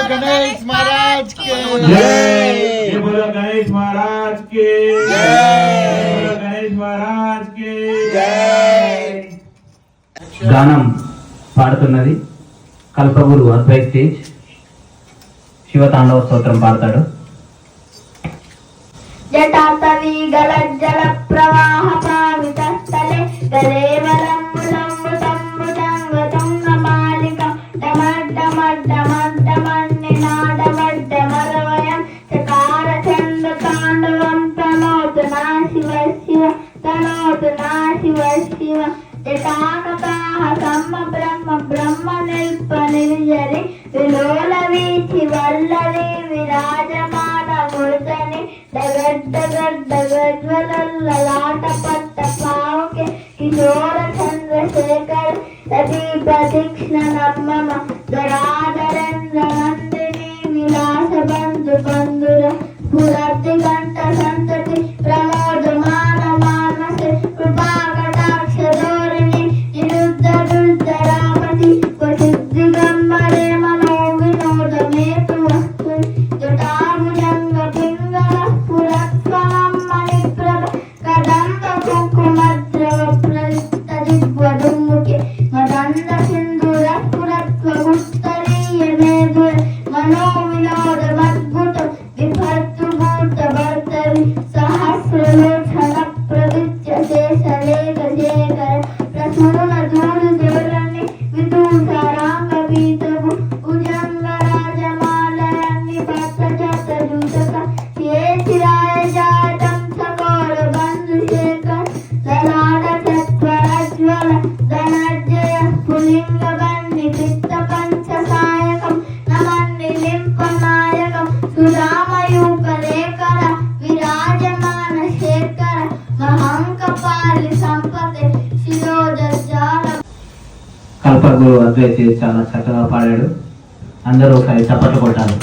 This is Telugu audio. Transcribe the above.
गणेश महाराज के जय बोलो गणेश महाराज के जय गणेश महाराज के जय గానం పాడుతున్నది కల్పగురు అద్వైత్ తేజ్. శివతాండవ స్తోత్రం పాడతాడు. జటాతవి గలజ్జల ప్రవాహ పావితస్థలే గలేవలంబులంబుతంబుతంగతుంగమాలికం డమడ్డమడ్డమడ్డమన్నినాడమడ్డమరవయం చకార చండ తాండవం తనోతు నా శివ శివ తనోతు నా శివ శివ జటాకటాహ సమ్మ బ్రహ్మ బ్రహ్మ నిల్ప నిర్జరి విలోల వీచి వల్లరి విరాజమాన మూర్తని డగడ్డగడ్డగజ్వలలాట పట్ట పావుకే కిశోర చంద్రశేఖర్ రతి ప్రదీక్షణ నమ్మమ గరాధరేంద్ర నందిని విలాస బంధు బంధుర పురతి గంట సంతతి ప్రమోద మాన మానసే కృపా కటాక్ష ధోరణి నిరుద్ధ దుర్ధరామతి ప్రసిద్ధి గంబరే మనో వినోద మేతు వస్తు జటాభుజంగ పింగళ పురత్వనం మణిప్రభ కదంబ కుంకుమద్రవ ప్రయుక్త దిగ్వధుముఖి మదంద సింధుర పురత్వ గుత్తరీయ మేధుర మనో వినోద మద్భుత విభర్తు భూత భర్తరి సహస్రలోచన ప్రవిత్య శేషలేఖ శేఖర ప్రసూన దూరు దేవరన్ని విదూషారాంగ పీతము భుజంగ రాజమాలయన్ని భక్త జత జూతక కేశిరాయ జాతం సకోర బంధు శేఖర్ లలాట తత్వరజ్వల ధనర్జయ పులింగ బండి పిత్త పంచ సాయకం నమన్ని లింప నాయకం సురామయూక లేఖర విరాజమాన శేఖర మహంకపాలి సంపతే శిరోజాల. కల్పగురు అద్వైత్ తేజ్ చాలా చక్కగా పాడాడు. అందరూ ఒకసారి చప్పట్లు కొట్టాలి.